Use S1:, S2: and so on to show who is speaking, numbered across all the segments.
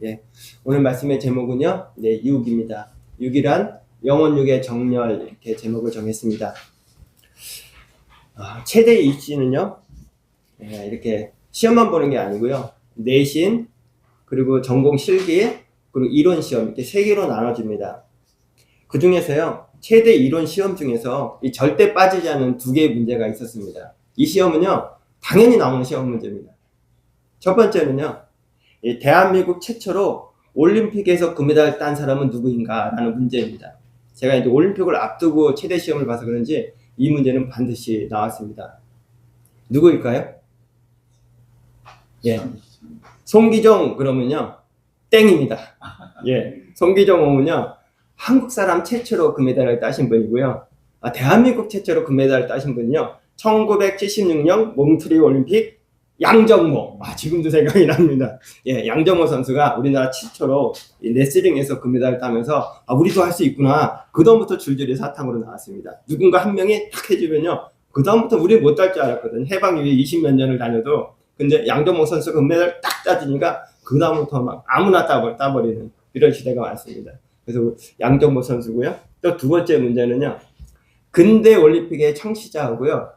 S1: 예, 오늘 말씀의 제목은요, 네, 유익입니다. 유익이란 영원 육의 정렬 이렇게 제목을 정했습니다. 최대 이치는요, 이렇게 시험만 보는 게 아니고요, 내신 그리고 전공 실기 그리고 이론 시험 이렇게 세 개로 나눠집니다. 그 중에서요, 최대 이론 시험 중에서 이 절대 빠지지 않는 두 개의 문제가 있었습니다. 이 시험은요, 당연히 나오는 시험 문제입니다. 첫 번째는요, 이 대한민국 최초로 올림픽에서 금메달을 딴 사람은 누구인가 라는 문제입니다. 제가 이제 올림픽을 앞두고 최대 시험을 봐서 그런지 이 문제는 반드시 나왔습니다. 누구일까요? 예. 송기종 그러면요, 땡입니다. 예. 송기종 오면요, 한국 사람 최초로 금메달을 따신 분이고요. 대한민국 최초로 금메달을 따신 분은요, 1976년 몽트리올 올림픽 양정모. 지금도 생각이 납니다. 예, 양정모 선수가 우리나라 최초로 레슬링에서 금메달을 따면서 우리도 할 수 있구나. 그다음부터 줄줄이 사탕으로 나왔습니다. 누군가 한 명이 딱 해주면요, 그다음부터 우리 못 딸 줄 알았거든. 해방 이후에 20몇 년을 다녀도. 근데 양정모 선수가 금메달을 딱 따지니까 그다음부터 막 아무나 따버리는 이런 시대가 왔습니다. 그래서 양정모 선수고요. 또 두 번째 문제는요, 근대 올림픽의 창시자하고요,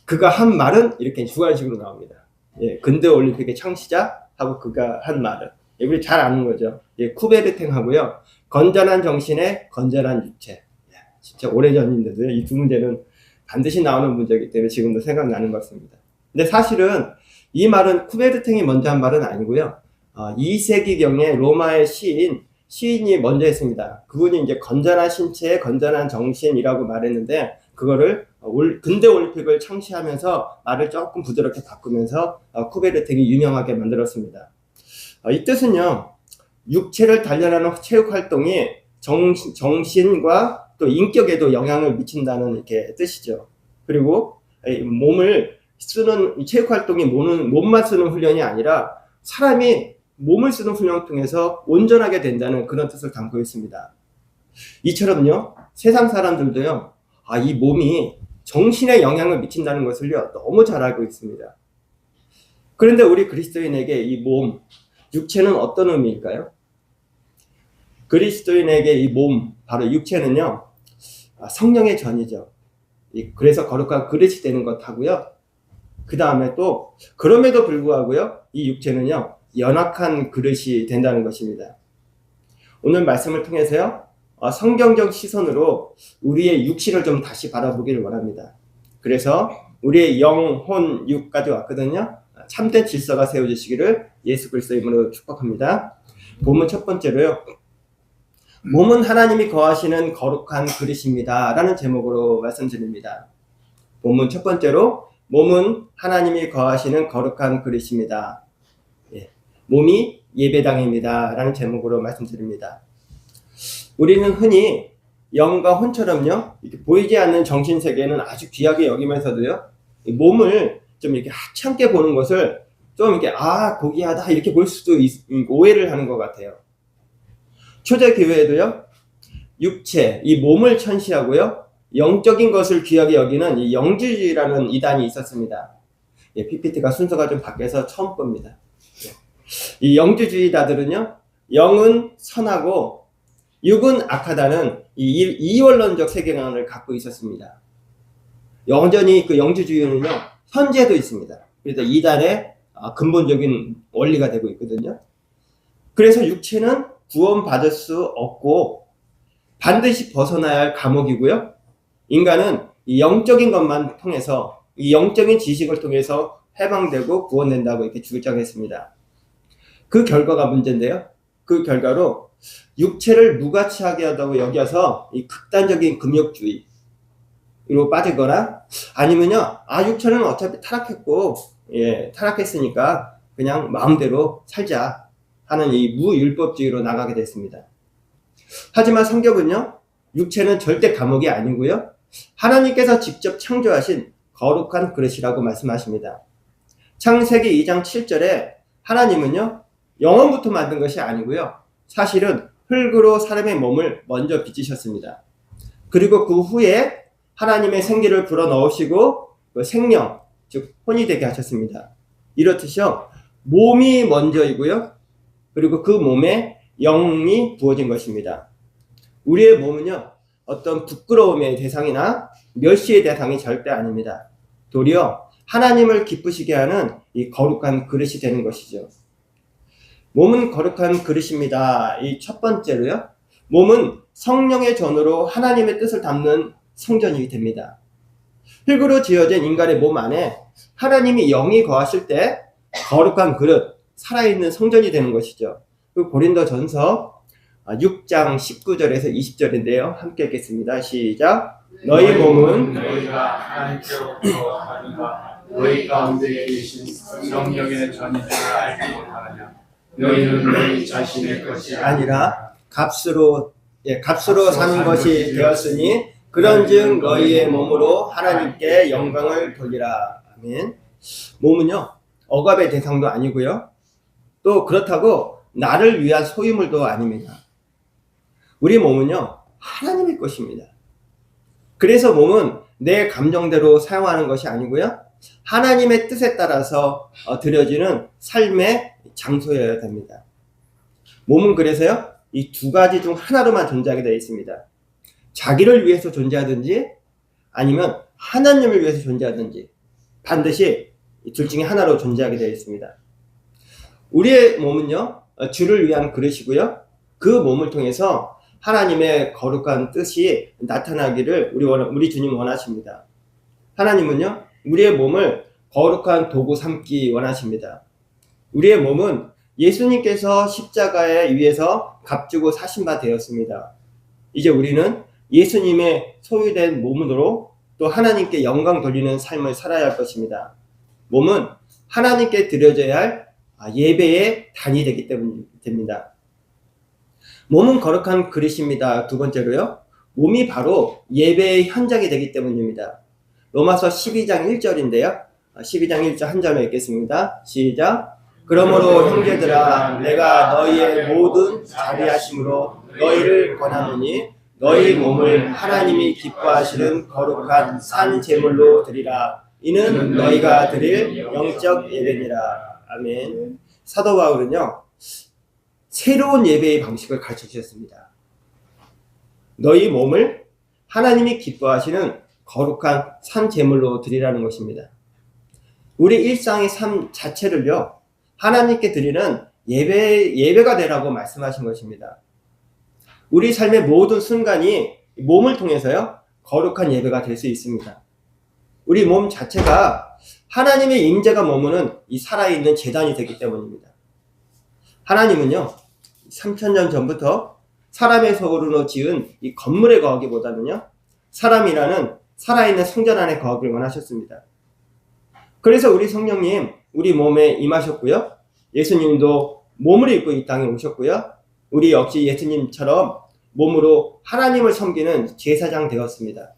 S1: 그가 한 말은 이렇게 주관식으로 나옵니다. 예, 근대 올림픽의 창시자하고 그가 한 말은, 예, 우리 잘 아는 거죠. 예, 쿠베르탱하고요, 건전한 정신의 건전한 육체. 예, 진짜 오래전인데도요, 이 두 문제는 반드시 나오는 문제이기 때문에 지금도 생각나는 것 같습니다. 근데 사실은 이 말은 쿠베르탱이 먼저 한 말은 아니고요, 2세기경에 로마의 시인이 먼저 했습니다. 그분이 이제 건전한 신체, 건전한 정신이라고 말했는데, 그거를 근대 올림픽을 창시하면서 말을 조금 부드럽게 바꾸면서 쿠베르탱이 유명하게 만들었습니다. 이 뜻은요, 육체를 단련하는 체육 활동이 정신과 또 인격에도 영향을 미친다는 이렇게 뜻이죠. 그리고 몸을 쓰는 체육 활동이 몸만 쓰는 훈련이 아니라 사람이 몸을 쓰는 훈련을 통해서 온전하게 된다는 그런 뜻을 담고 있습니다. 이처럼요, 세상 사람들도요, 이 몸이 정신에 영향을 미친다는 것을요, 너무 잘 알고 있습니다. 그런데 우리 그리스도인에게 이 몸, 육체는 어떤 의미일까요? 그리스도인에게 이 몸, 바로 육체는요, 성령의 전이죠. 그래서 거룩한 그릇이 되는 것하고요, 그 다음에 또 그럼에도 불구하고요, 이 육체는요, 연약한 그릇이 된다는 것입니다. 오늘 말씀을 통해서요, 성경적 시선으로 우리의 육신을 좀 다시 바라보기를 원합니다. 그래서 우리의 영, 혼, 육까지 왔거든요. 참된 질서가 세워지시기를 예수 그리스도의 이름으로 축복합니다. 본문 첫 번째로요, 몸은 하나님이 거하시는 거룩한 그릇입니다 라는 제목으로 말씀드립니다. 본문 첫 번째로, 몸은 하나님이 거하시는 거룩한 그릇입니다. 예, 몸이 예배당입니다 라는 제목으로 말씀드립니다. 우리는 흔히 영과 혼처럼요, 이렇게 보이지 않는 정신 세계는 아주 귀하게 여기면서도요, 몸을 좀 이렇게 하찮게 보는 것을 좀 이렇게 고귀하다 이렇게 볼 수도 오해를 하는 것 같아요. 초대 교회에도요, 육체, 이 몸을 천시하고요, 영적인 것을 귀하게 여기는 이 영주주의라는 이단이 있었습니다. 예, PPT가 순서가 좀 바뀌어서 처음 겁니다. 이 영주주의자들은요, 영은 선하고 육은 악하다는 이 이원론적 세계관을 갖고 있었습니다. 여전히 그 영주주의는요, 현재도 있습니다. 그래서 이단의 근본적인 원리가 되고 있거든요. 그래서 육체는 구원받을 수 없고 반드시 벗어나야 할 감옥이고요, 인간은 이 영적인 것만 통해서, 이 영적인 지식을 통해서 해방되고 구원된다고 이렇게 주장했습니다. 그 결과가 문제인데요, 그 결과로 육체를 무가치하게 하다고 여겨서 이 극단적인 금욕주의로 빠지거나, 아니면요, 육체는 어차피 타락했고, 타락했으니까 그냥 마음대로 살자 하는 이 무율법주의로 나가게 됐습니다. 하지만 성경은요, 육체는 절대 감옥이 아니고요, 하나님께서 직접 창조하신 거룩한 그릇이라고 말씀하십니다. 창세기 2장 7절에 하나님은요, 영원부터 만든 것이 아니고요, 사실은 흙으로 사람의 몸을 먼저 빚으셨습니다. 그리고 그 후에 하나님의 생기를 불어넣으시고 그 생명, 즉 혼이 되게 하셨습니다. 이렇듯이요, 몸이 먼저이고요, 그리고 그 몸에 영이 부어진 것입니다. 우리의 몸은요, 어떤 부끄러움의 대상이나 멸시의 대상이 절대 아닙니다. 도리어 하나님을 기쁘시게 하는 이 거룩한 그릇이 되는 것이죠. 몸은 거룩한 그릇입니다. 이 첫 번째로요, 몸은 성령의 전으로 하나님의 뜻을 담는 성전이 됩니다. 흙으로 지어진 인간의 몸 안에 하나님이 영이 거하실 때 거룩한 그릇, 살아있는 성전이 되는 것이죠. 그 고린도전서 6장 19절에서 20절인데요. 함께 읽겠습니다. 시작. 너희 몸은
S2: 너희가 하나님께로부터 받은가 너희 가운데 계신 성령의 전인 줄 알지 못하느냐. 너희는 너희 자신의 것이
S1: 아니라 값으로 사는 것이 되었으니 그런즉 너희의 몸으로 하나님께 영광을 돌리라. 아멘. 몸은요, 억압의 대상도 아니고요, 또 그렇다고 나를 위한 소유물도 아닙니다. 우리 몸은요, 하나님의 것입니다. 그래서 몸은 내 감정대로 사용하는 것이 아니고요, 하나님의 뜻에 따라서 드려지는 삶의 장소여야 됩니다. 몸은 그래서요, 이 두 가지 중 하나로만 존재하게 되어 있습니다. 자기를 위해서 존재하든지 아니면 하나님을 위해서 존재하든지 반드시 둘 중에 하나로 존재하게 되어 있습니다. 우리의 몸은요, 주를 위한 그릇이고요, 그 몸을 통해서 하나님의 거룩한 뜻이 나타나기를 우리 주님 원하십니다. 하나님은요, 우리의 몸을 거룩한 도구 삼기 원하십니다. 우리의 몸은 예수님께서 십자가에 위해서 값주고 사신 바 되었습니다. 이제 우리는 예수님의 소유된 몸으로 또 하나님께 영광 돌리는 삶을 살아야 할 것입니다. 몸은 하나님께 드려져야 할 예배의 단이 되기 때문입니다. 몸은 거룩한 그릇입니다. 두 번째로요, 몸이 바로 예배의 현장이 되기 때문입니다. 로마서 12장 1절인데요. 12장 1절 한 절만 읽겠습니다. 시작. 그러므로 형제들아, 내가 너희의 모든 자비하심으로 너희를 권하노니 너희 몸을 하나님이 기뻐하시는 거룩한 산 제물로 드리라. 이는 너희가 드릴 영적 예배니라. 아멘. 사도 바울은요, 새로운 예배의 방식을 가르쳐 주셨습니다. 너희 몸을 하나님이 기뻐하시는 거룩한 산 제물로 드리라는 것입니다. 우리 일상의 삶 자체를요, 하나님께 드리는 예배가 되라고 말씀하신 것입니다. 우리 삶의 모든 순간이 몸을 통해서요, 거룩한 예배가 될 수 있습니다. 우리 몸 자체가 하나님의 임재가 머무는 이 살아있는 제단이 되기 때문입니다. 하나님은요, 3000년 전부터 사람의 손으로 지은 이 건물에 거하기보다는요, 사람이라는 살아있는 성전 안에 거하기를 원하셨습니다. 그래서 우리 성령님, 우리 몸에 임하셨고요, 예수님도 몸을 입고 이 땅에 오셨고요, 우리 역시 예수님처럼 몸으로 하나님을 섬기는 제사장 되었습니다.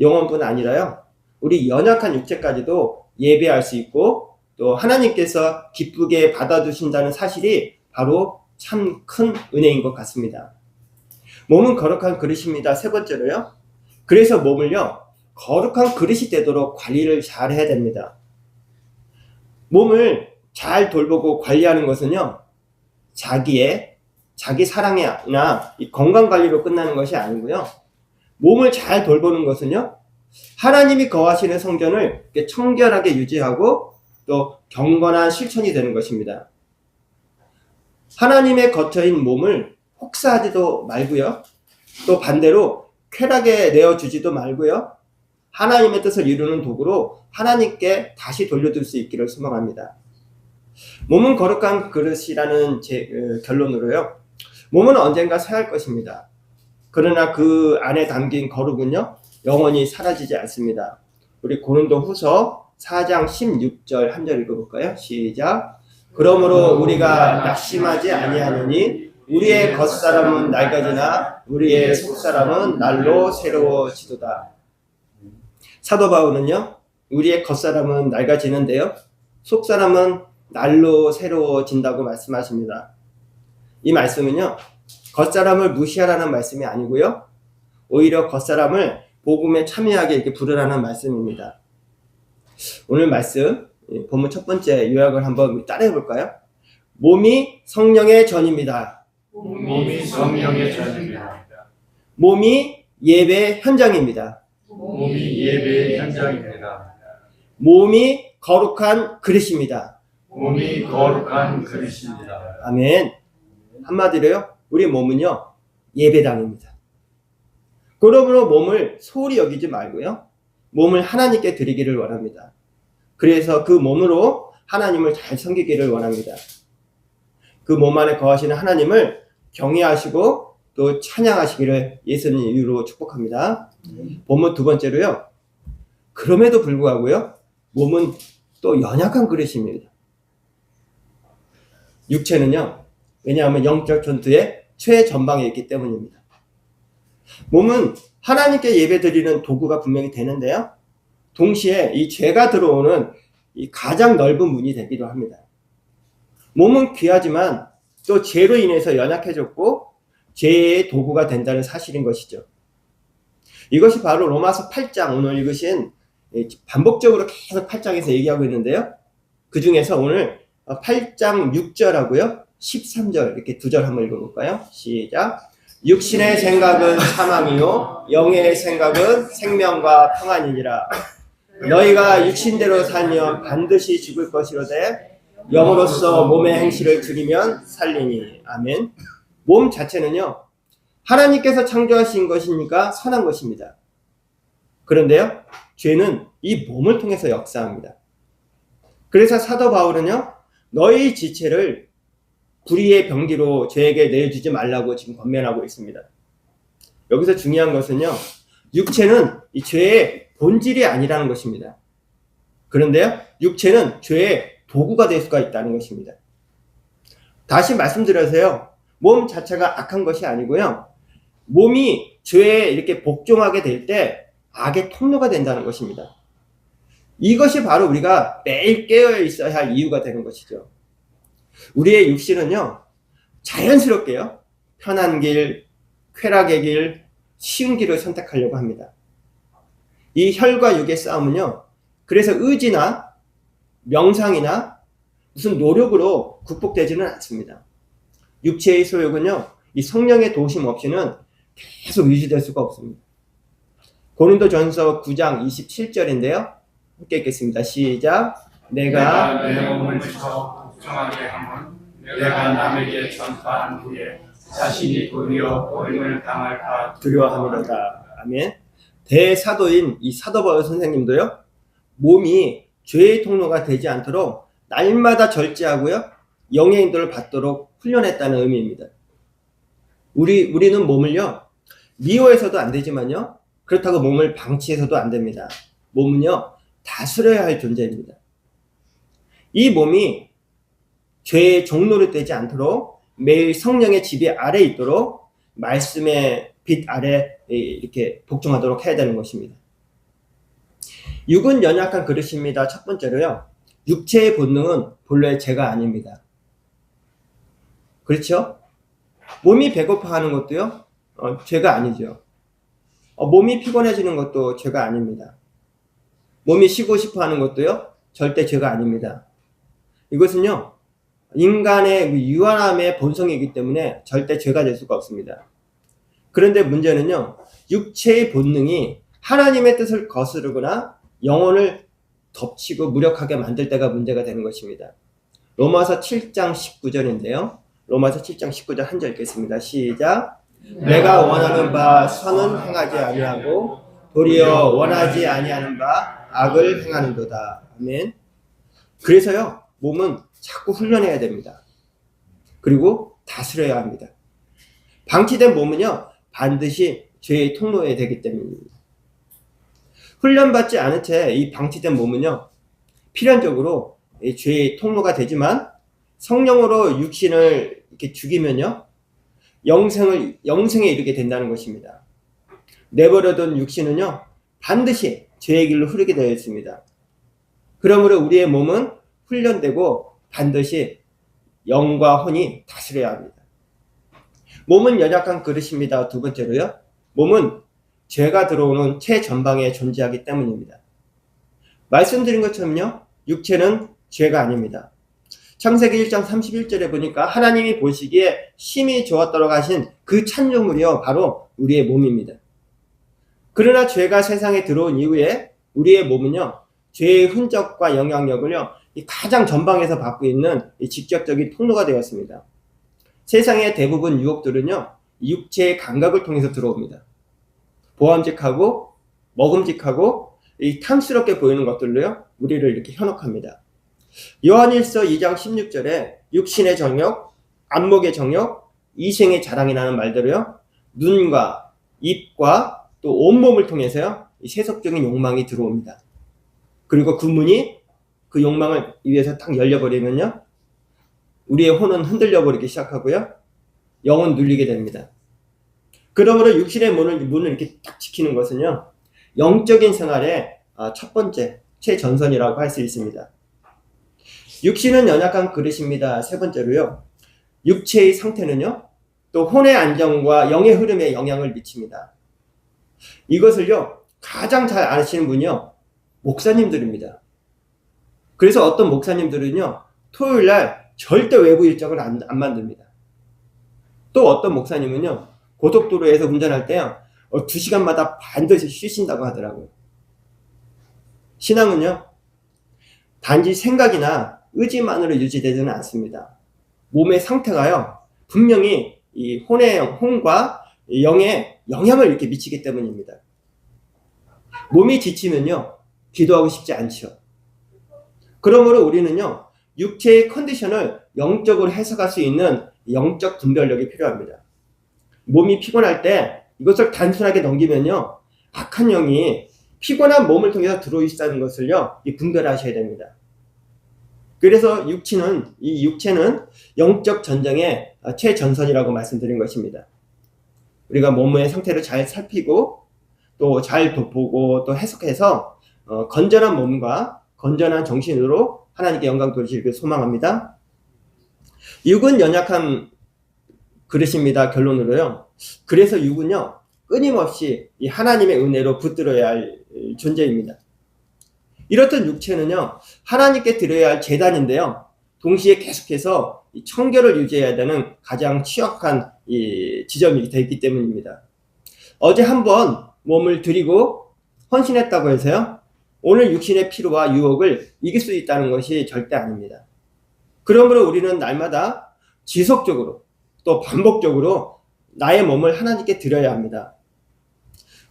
S1: 영혼뿐 아니라요, 우리 연약한 육체까지도 예배할 수 있고 또 하나님께서 기쁘게 받아주신다는 사실이 바로 참 큰 은혜인 것 같습니다. 몸은 거룩한 그릇입니다. 세 번째로요, 그래서 몸을요, 거룩한 그릇이 되도록 관리를 잘 해야 됩니다. 몸을 잘 돌보고 관리하는 것은요, 자기 사랑이나 건강 관리로 끝나는 것이 아니고요, 몸을 잘 돌보는 것은요, 하나님이 거하시는 성전을 청결하게 유지하고 또 경건한 실천이 되는 것입니다. 하나님의 거처인 몸을 혹사하지도 말고요, 또 반대로 쾌락에 내어주지도 말고요, 하나님의 뜻을 이루는 도구로 하나님께 다시 돌려줄 수 있기를 소망합니다. 몸은 거룩한 그릇이라는 결론으로요, 몸은 언젠가 쇠할 것입니다. 그러나 그 안에 담긴 거룩은요, 영원히 사라지지 않습니다. 우리 고린도후서 4장 16절 한 절 읽어볼까요? 시작. 그러므로 우리가 낙심하지 아니하노니 우리의 겉사람은 낡아지나 우리의 속사람은 날로 새로워지도다. 사도 바울은요, 우리의 겉사람은 낡아지는데요, 속사람은 날로 새로워진다고 말씀하십니다. 이 말씀은요, 겉사람을 무시하라는 말씀이 아니고요, 오히려 겉사람을 복음에 참여하게 이렇게 부르라는 말씀입니다. 오늘 말씀, 본문 첫 번째 요약을 한번 따라해 볼까요? 몸이 성령의 전입니다.
S2: 몸이 성령의 전입니다.
S1: 몸이 예배 현장입니다.
S2: 몸이 예배의 현장입니다.
S1: 몸이 거룩한 그릇입니다.
S2: 몸이 거룩한 그릇입니다.
S1: 아멘. 한마디로요, 우리 몸은요, 예배당입니다. 그러므로 몸을 소홀히 여기지 말고요, 몸을 하나님께 드리기를 원합니다. 그래서 그 몸으로 하나님을 잘 섬기기를 원합니다. 그 몸 안에 거하시는 하나님을 경외하시고 또 찬양하시기를 예수님 이유로 축복합니다. 본문 두 번째로요, 그럼에도 불구하고요, 몸은 또 연약한 그릇입니다. 육체는요, 왜냐하면 영적 전투의 최전방에 있기 때문입니다. 몸은 하나님께 예배드리는 도구가 분명히 되는데요, 동시에 이 죄가 들어오는 이 가장 넓은 문이 되기도 합니다. 몸은 귀하지만 또 죄로 인해서 연약해졌고 죄의 도구가 된다는 사실인 것이죠. 이것이 바로 로마서 8장, 오늘 읽으신, 반복적으로 계속 8장에서 얘기하고 있는데요, 그 중에서 오늘 8장 6절하고요 13절 이렇게 두 절 한번 읽어볼까요? 시작. 육신의 생각은 사망이요 영의 생각은 생명과 평안이니라. 너희가 육신대로 살면 반드시 죽을 것이로되 영으로서 몸의 행실을 죽이면 살리니. 아멘. 몸 자체는요, 하나님께서 창조하신 것이니까 선한 것입니다. 그런데요, 죄는 이 몸을 통해서 역사합니다. 그래서 사도 바울은요, 너희 지체를 불의의 병기로 죄에게 내주지 말라고 지금 권면하고 있습니다. 여기서 중요한 것은요, 육체는 이 죄의 본질이 아니라는 것입니다. 그런데요, 육체는 죄의 도구가 될 수가 있다는 것입니다. 다시 말씀드려서요, 몸 자체가 악한 것이 아니고요, 몸이 죄에 이렇게 복종하게 될 때 악의 통로가 된다는 것입니다. 이것이 바로 우리가 매일 깨어 있어야 할 이유가 되는 것이죠. 우리의 육신은요, 자연스럽게요, 편한 길, 쾌락의 길, 쉬운 길을 선택하려고 합니다. 이 혈과 육의 싸움은요, 그래서 의지나 명상이나 무슨 노력으로 극복되지는 않습니다. 육체의 소욕은요, 이 성령의 도우심 없이는 계속 유지될 수가 없습니다. 고린도전서 9장 27절인데요. 함께 읽겠습니다. 시작. 내가
S2: 내 몸을 지켜 복종하게 하면 내가 남에게 전파한 후에 자신이 도리어 버림을 당할까
S1: 두려워함이로다. 아멘. 대사도인 이 사도 바울 선생님도요, 몸이 죄의 통로가 되지 않도록 날마다 절제하고요, 영의 인도를 받도록 훈련했다는 의미입니다. 우리는 몸을요, 미워해서도 안 되지만요, 그렇다고 몸을 방치해서도 안 됩니다. 몸은요, 다스려야 할 존재입니다. 이 몸이 죄의 종로를 되지 않도록 매일 성령의 지배 아래 있도록 말씀의 빛 아래 이렇게 복종하도록 해야 되는 것입니다. 육은 연약한 그릇입니다. 첫 번째로요, 육체의 본능은 본래 죄가 아닙니다. 그렇죠? 몸이 배고파하는 것도요, 죄가 아니죠. 몸이 피곤해지는 것도 죄가 아닙니다. 몸이 쉬고 싶어 하는 것도요, 절대 죄가 아닙니다. 이것은요, 인간의 유한함의 본성이기 때문에 절대 죄가 될 수가 없습니다. 그런데 문제는요, 육체의 본능이 하나님의 뜻을 거스르거나 영혼을 덮치고 무력하게 만들 때가 문제가 되는 것입니다. 로마서 7장 19절인데요. 로마서 7장 19절 한 절 읽겠습니다. 시작. 내가 원하는 바 선은 행하지 아니하고 도리어 원하지 아니하는 바 악을 행하는도다. 아멘. 그래서요, 몸은 자꾸 훈련해야 됩니다. 그리고 다스려야 합니다. 방치된 몸은요, 반드시 죄의 통로에 되기 때문입니다. 훈련받지 않은 채 이 방치된 몸은요, 필연적으로 죄의 통로가 되지만 성령으로 육신을 이렇게 죽이면요, 영생에 이르게 된다는 것입니다. 내버려둔 육신은요, 반드시 죄의 길로 흐르게 되어 있습니다. 그러므로 우리의 몸은 훈련되고 반드시 영과 혼이 다스려야 합니다. 몸은 연약한 그릇입니다. 두 번째로요, 몸은 죄가 들어오는 최전방에 존재하기 때문입니다. 말씀드린 것처럼요, 육체는 죄가 아닙니다. 창세기 1장 31절에 보니까 하나님이 보시기에 심히 좋았도록 하신 그 창조물이요 바로 우리의 몸입니다. 그러나 죄가 세상에 들어온 이후에 우리의 몸은요 죄의 흔적과 영향력을요 이 가장 전방에서 받고 있는 이 직접적인 통로가 되었습니다. 세상의 대부분 유혹들은요 육체의 감각을 통해서 들어옵니다. 보암직하고 먹음직하고 이 탐스럽게 보이는 것들로요 우리를 이렇게 현혹합니다. 요한일서 2장 16절에 육신의 정욕, 안목의 정욕, 이생의 자랑이라는 말대로요 눈과 입과 또 온몸을 통해서요 이 세속적인 욕망이 들어옵니다. 그리고 그 문이 그 욕망을 위해서 딱 열려버리면요 우리의 혼은 흔들려 버리기 시작하고요 영은 눌리게 됩니다. 그러므로 육신의 문을 이렇게 딱 지키는 것은요 영적인 생활의 첫 번째 최전선이라고 할 수 있습니다. 육신은 연약한 그릇입니다. 세 번째로요 육체의 상태는요 또 혼의 안정과 영의 흐름에 영향을 미칩니다. 이것을요 가장 잘 아시는 분이요 목사님들입니다. 그래서 어떤 목사님들은요 토요일날 절대 외부 일정을 안 만듭니다. 또 어떤 목사님은요 고속도로에서 운전할 때요 2시간마다 반드시 쉬신다고 하더라고요. 신앙은요 단지 생각이나 의지만으로 유지되지는 않습니다. 몸의 상태가요 분명히 이 혼과 영에 영향을 이렇게 미치기 때문입니다. 몸이 지치면요 기도하고 싶지 않죠. 그러므로 우리는요 육체의 컨디션을 영적으로 해석할 수 있는 영적 분별력이 필요합니다. 몸이 피곤할 때 이것을 단순하게 넘기면요 악한 영이 피곤한 몸을 통해서 들어오시다는 것을요 분별하셔야 됩니다. 그래서 이 육체는 영적 전쟁의 최전선이라고 말씀드린 것입니다. 우리가 몸의 상태를 잘 살피고 또 잘 돋보고 또 해석해서 건전한 몸과 건전한 정신으로 하나님께 영광 돌리시길 소망합니다. 육은 연약한 그릇입니다. 결론으로요. 그래서 육은요 끊임없이 이 하나님의 은혜로 붙들어야 할 존재입니다. 이렇듯 육체는요 하나님께 드려야 할 제단인데요 동시에 계속해서 이 청결을 유지해야 되는 가장 취약한 이 지점이 되기 때문입니다. 어제 한번 몸을 드리고 헌신했다고 해서요 오늘 육신의 피로와 유혹을 이길 수 있다는 것이 절대 아닙니다. 그러므로 우리는 날마다 지속적으로 또 반복적으로 나의 몸을 하나님께 드려야 합니다.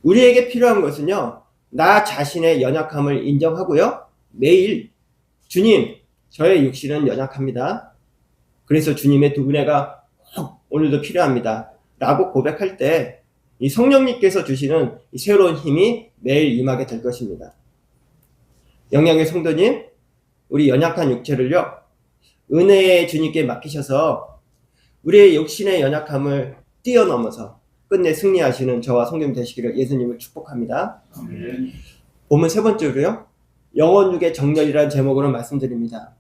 S1: 우리에게 필요한 것은요 나 자신의 연약함을 인정하고요 매일 주님 저의 육신은 연약합니다. 그래서 주님의 두 은혜가 꼭 오늘도 필요합니다 라고 고백할 때 이 성령님께서 주시는 이 새로운 힘이 매일 임하게 될 것입니다. 영양의 성도님 우리 연약한 육체를요 은혜의 주님께 맡기셔서 우리의 육신의 연약함을 뛰어넘어서 끝내 승리하시는 저와 성도님 되시기를 예수님을 축복합니다.
S2: 아멘.
S1: 본문 세 번째로요 영혼육의 정렬이라는 제목으로 말씀드립니다.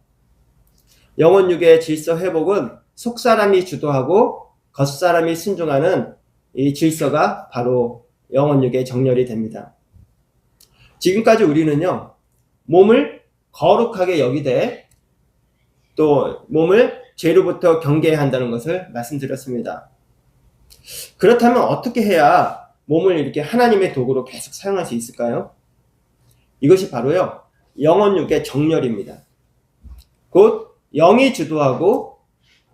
S1: 영혼육의 질서 회복은 속사람이 주도하고 겉사람이 순종하는 이 질서가 바로 영혼육의 정렬이 됩니다. 지금까지 우리는요 몸을 거룩하게 여기되 또 몸을 죄로부터 경계해야 한다는 것을 말씀드렸습니다. 그렇다면 어떻게 해야 몸을 이렇게 하나님의 도구로 계속 사용할 수 있을까요? 이것이 바로요 영혼육의 정렬입니다. 곧 영이 주도하고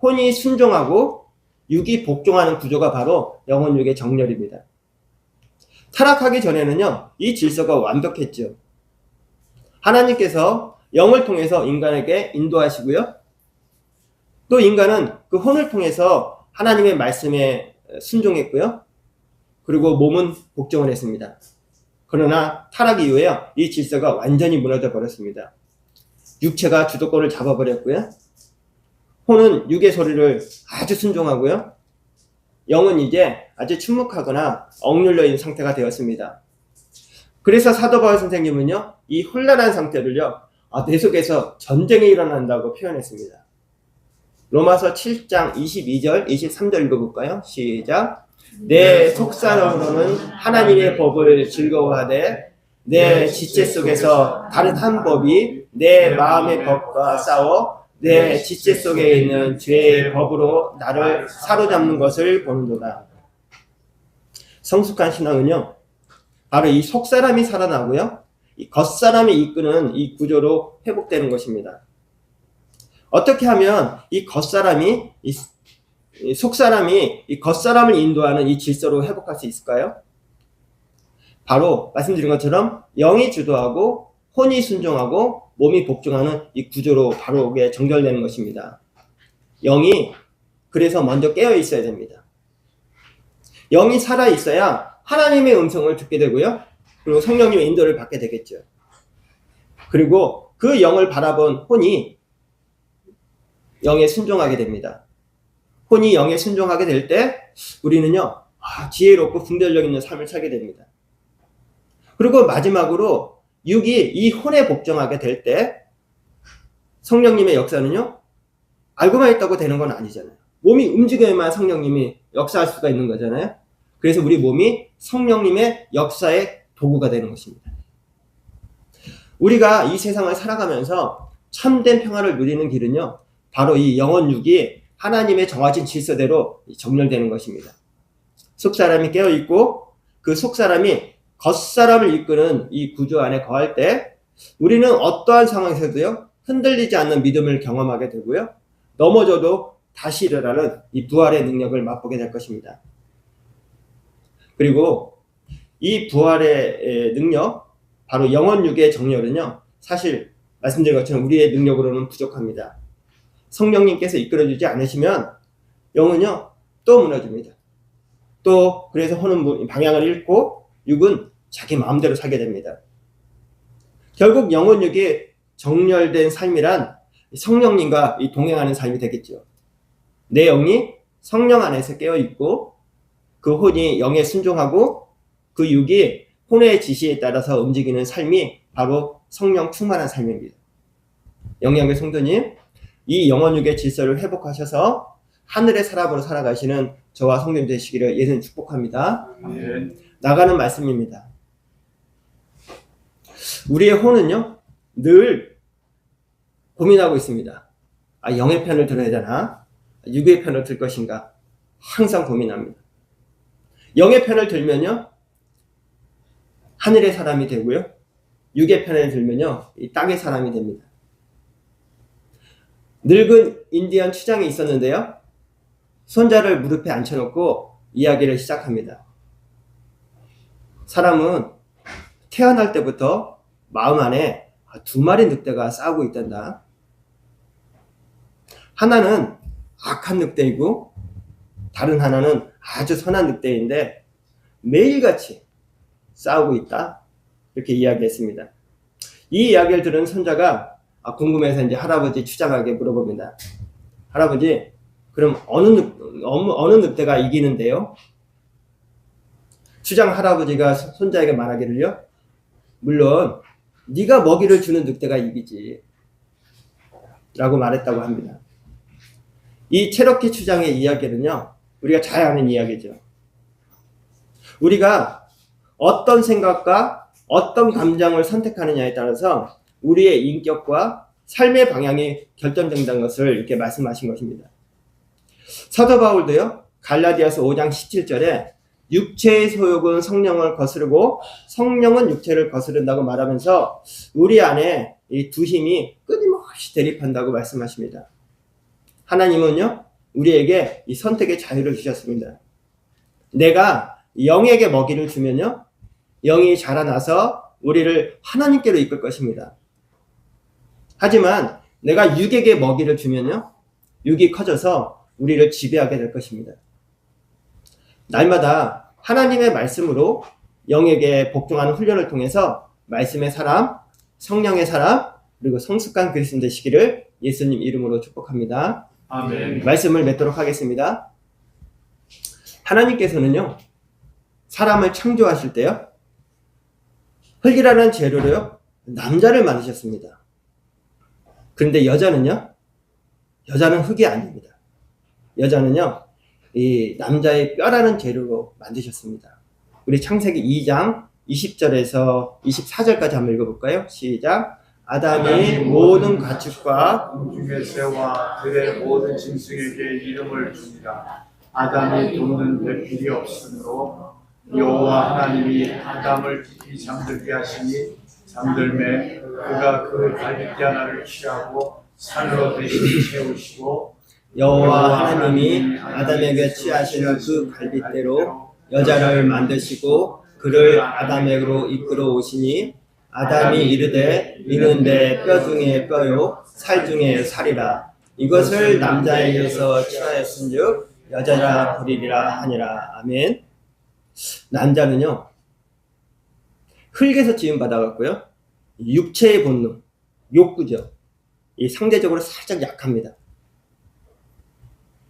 S1: 혼이 순종하고 육이 복종하는 구조가 바로 영혼육의 정렬입니다. 타락하기 전에는요 이 질서가 완벽했죠. 하나님께서 영을 통해서 인간에게 인도하시고요 또 인간은 그 혼을 통해서 하나님의 말씀에 순종했고요 그리고 몸은 복종을 했습니다. 그러나 타락 이후에 이 질서가 완전히 무너져 버렸습니다. 육체가 주도권을 잡아버렸고요 혼은 육의 소리를 아주 순종하고요 영은 이제 아주 침묵하거나 억눌려 있는 상태가 되었습니다. 그래서 사도 바울 선생님은요 이 혼란한 상태를요 내 속에서 전쟁이 일어난다고 표현했습니다. 로마서 7장 22절 23절 읽어볼까요? 시작. 내 속사람으로는 하나님의 법을 즐거워하되 내 지체 속에서 다른 한 법이 내 마음의 법과 싸워 내 지체 속에 있는 죄의 법으로 나를 사로잡는 것을 보는도다. 성숙한 신앙은요, 바로 이 속사람이 살아나고요, 이 겉사람이 이끄는 이 구조로 회복되는 것입니다. 어떻게 하면 이 겉사람이, 이 속사람이 이 겉사람을 인도하는 이 질서로 회복할 수 있을까요? 바로 말씀드린 것처럼 영이 주도하고 혼이 순종하고 몸이 복종하는 이 구조로 바로 이게 정결되는 것입니다. 영이 그래서 먼저 깨어 있어야 됩니다. 영이 살아 있어야 하나님의 음성을 듣게 되고요. 그리고 성령님의 인도를 받게 되겠죠. 그리고 그 영을 바라본 혼이 영에 순종하게 됩니다. 혼이 영에 순종하게 될 때 우리는요, 지혜롭고 분별력 있는 삶을 살게 됩니다. 그리고 마지막으로 육이 이 혼에 복종하게 될 때 성령님의 역사는요, 알고만 있다고 되는 건 아니잖아요. 몸이 움직여야만 성령님이 역사할 수가 있는 거잖아요. 그래서 우리 몸이 성령님의 역사의 도구가 되는 것입니다. 우리가 이 세상을 살아가면서 참된 평화를 누리는 길은요, 바로 이 영혼 육이 하나님의 정하신 질서대로 정렬되는 것입니다. 속사람이 깨어있고 그 속사람이 겉사람을 이끄는 이 구조 안에 거할 때 우리는 어떠한 상황에서도요, 흔들리지 않는 믿음을 경험하게 되고요, 넘어져도 다시 일어나는 이 부활의 능력을 맛보게 될 것입니다. 그리고 이 부활의 능력, 바로 영혼육의 정렬은요, 사실 말씀드린 것처럼 우리의 능력으로는 부족합니다. 성령님께서 이끌어주지 않으시면 영은요, 또 무너집니다. 또 그래서 혼은 방향을 잃고 육은 자기 마음대로 살게 됩니다. 결국 영혼육이 정렬된 삶이란 성령님과 동행하는 삶이 되겠죠. 내 영이 성령 안에서 깨어있고 그 혼이 영에 순종하고 그 육이 혼의 지시에 따라서 움직이는 삶이 바로 성령 충만한 삶입니다. 영양의 성도님, 이 영혼육의 질서를 회복하셔서 하늘의 사람으로 살아가시는 저와 성도님 되시기를 예수님 축복합니다. 나가는 말씀입니다. 우리의 혼은요, 늘 고민하고 있습니다. 영의 편을 들어야 되나? 육의 편을 들 것인가? 항상 고민합니다. 영의 편을 들면요, 하늘의 사람이 되고요, 육의 편을 들면요, 이 땅의 사람이 됩니다. 늙은 인디언 추장이 있었는데요, 손자를 무릎에 앉혀놓고 이야기를 시작합니다. 사람은 태어날 때부터 마음 안에 두 마리 늑대가 싸우고 있단다. 하나는 악한 늑대이고 다른 하나는 아주 선한 늑대인데 매일같이 싸우고 있다. 이렇게 이야기했습니다. 이 이야기를 들은 손자가 궁금해서 이제 할아버지 추장에게 물어봅니다. 할아버지, 그럼 어느 늑대가 이기는데요? 추장 할아버지가 손자에게 말하기를요, 물론 네가 먹이를 주는 늑대가 이기지 라고 말했다고 합니다. 이 체로키 추장의 이야기는요, 우리가 잘 아는 이야기죠. 우리가 어떤 생각과 어떤 감정을 선택하느냐에 따라서 우리의 인격과 삶의 방향이 결정된다는 것을 이렇게 말씀하신 것입니다. 사도 바울도요, 갈라디아서 5장 17절에 육체의 소욕은 성령을 거스르고 성령은 육체를 거스른다고 말하면서 우리 안에 이 두 힘이 끊임없이 대립한다고 말씀하십니다. 하나님은요, 우리에게 이 선택의 자유를 주셨습니다. 내가 영에게 먹이를 주면요, 영이 자라나서 우리를 하나님께로 이끌 것입니다. 하지만 내가 육에게 먹이를 주면요, 육이 커져서 우리를 지배하게 될 것입니다. 날마다 하나님의 말씀으로 영에게 복종하는 훈련을 통해서 말씀의 사람, 성령의 사람, 그리고 성숙한 그리스도 되시기를 예수님 이름으로 축복합니다.
S2: 아멘.
S1: 말씀을 맺도록 하겠습니다. 하나님께서는요, 사람을 창조하실 때요, 흙이라는 재료로요, 남자를 만드셨습니다. 그런데 여자는요, 여자는 흙이 아닙니다. 여자는요, 이 남자의 뼈라는 재료로 만드셨습니다. 우리 창세기 2장 20절에서 24절까지 한번 읽어볼까요? 시작. 아담이 모든 가축과
S2: 공중의 새와 들의 모든 짐승에게 이름을 줍니다. 아담이 돕는 배필이 없으므로 여호와 하나님이 아담을 깊이 잠들게 하시니 잠들매 그가 그 갈빗대 하나를 취하고 산으로 대신 채우시고
S1: 여호와 하나님이 아담에게 취하시는 그 갈빗대로 여자를 만드시고 그를 아담에게로 이끌어 오시니 아담이 이르되 이는 내 뼈 중에 뼈요 살 중에 살이라 이것을 남자에게서 취하였은즉 여자라 부리리라 하니라. 아멘. 남자는요 흙에서 지음 받아갔고요 육체의 본능 욕구죠. 이 상대적으로 살짝 약합니다.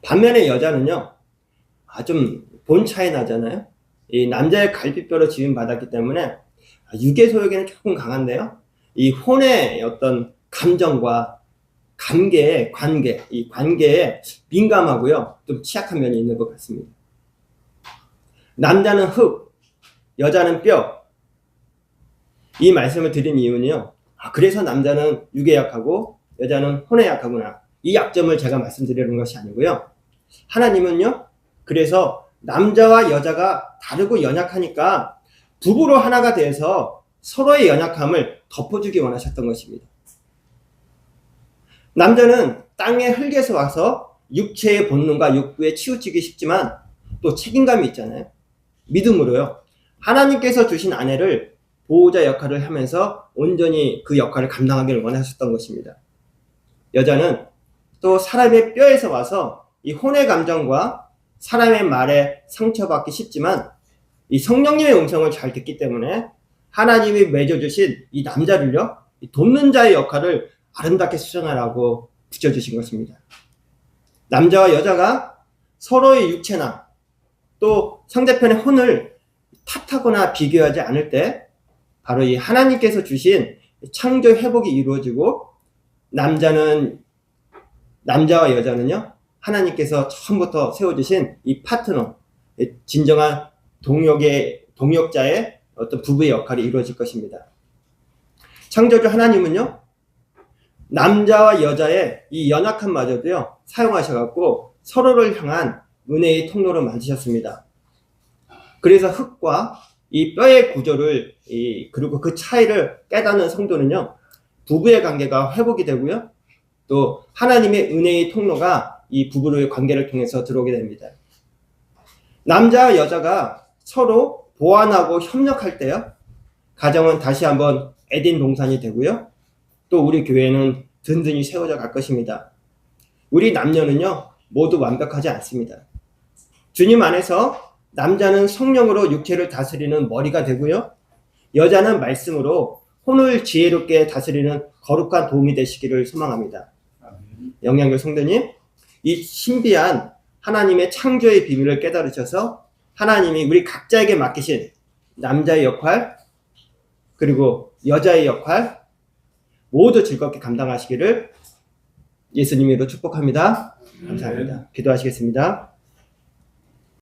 S1: 반면에 여자는요 좀 본 차이 나잖아요. 이 남자의 갈빗뼈로 지음 받았기 때문에 육의 소욕에는 조금 강한데요. 이 혼의 어떤 감정과 이 관계에 민감하고요. 좀 취약한 면이 있는 것 같습니다. 남자는 흙, 여자는 뼈. 이 말씀을 드린 이유는요. 그래서 남자는 육에 약하고 여자는 혼에 약하구나. 이 약점을 제가 말씀드리는 것이 아니고요. 하나님은요. 그래서 남자와 여자가 다르고 연약하니까 부부로 하나가 돼서 서로의 연약함을 덮어주기 원하셨던 것입니다. 남자는 땅의 흙에서 와서 육체의 본능과 욕구에 치우치기 쉽지만 또 책임감이 있잖아요. 믿음으로요. 하나님께서 주신 아내를 보호자 역할을 하면서 온전히 그 역할을 감당하기를 원하셨던 것입니다. 여자는 또 사람의 뼈에서 와서 이 혼의 감정과 사람의 말에 상처받기 쉽지만 이 성령님의 음성을 잘 듣기 때문에 하나님이 맺어주신 이 남자를요, 이 돕는 자의 역할을 아름답게 수행하라고 붙여주신 것입니다. 남자와 여자가 서로의 육체나 또 상대편의 혼을 탓하거나 비교하지 않을 때 바로 이 하나님께서 주신 창조 회복이 이루어지고 남자와 여자는요, 하나님께서 처음부터 세워주신 이 파트너, 진정한 동역자의 어떤 부부의 역할이 이루어질 것입니다. 창조주 하나님은요, 남자와 여자의 이 연약함마저도요, 사용하셔갖고 서로를 향한 은혜의 통로를 만드셨습니다. 그래서 흙과 이 뼈의 구조를, 그리고 그 차이를 깨닫는 성도는요, 부부의 관계가 회복이 되고요, 또 하나님의 은혜의 통로가 이 부부의 관계를 통해서 들어오게 됩니다. 남자와 여자가 서로 보완하고 협력할 때요, 가정은 다시 한번 에덴 동산이 되고요, 또 우리 교회는 든든히 세워져 갈 것입니다. 우리 남녀는요, 모두 완벽하지 않습니다. 주님 안에서 남자는 성령으로 육체를 다스리는 머리가 되고요, 여자는 말씀으로 혼을 지혜롭게 다스리는 거룩한 도움이 되시기를 소망합니다. 영양교 성도님, 이 신비한 하나님의 창조의 비밀을 깨달으셔서 하나님이 우리 각자에게 맡기신 남자의 역할 그리고 여자의 역할 모두 즐겁게 감당하시기를 예수님으로 축복합니다. 감사합니다. 기도하시겠습니다.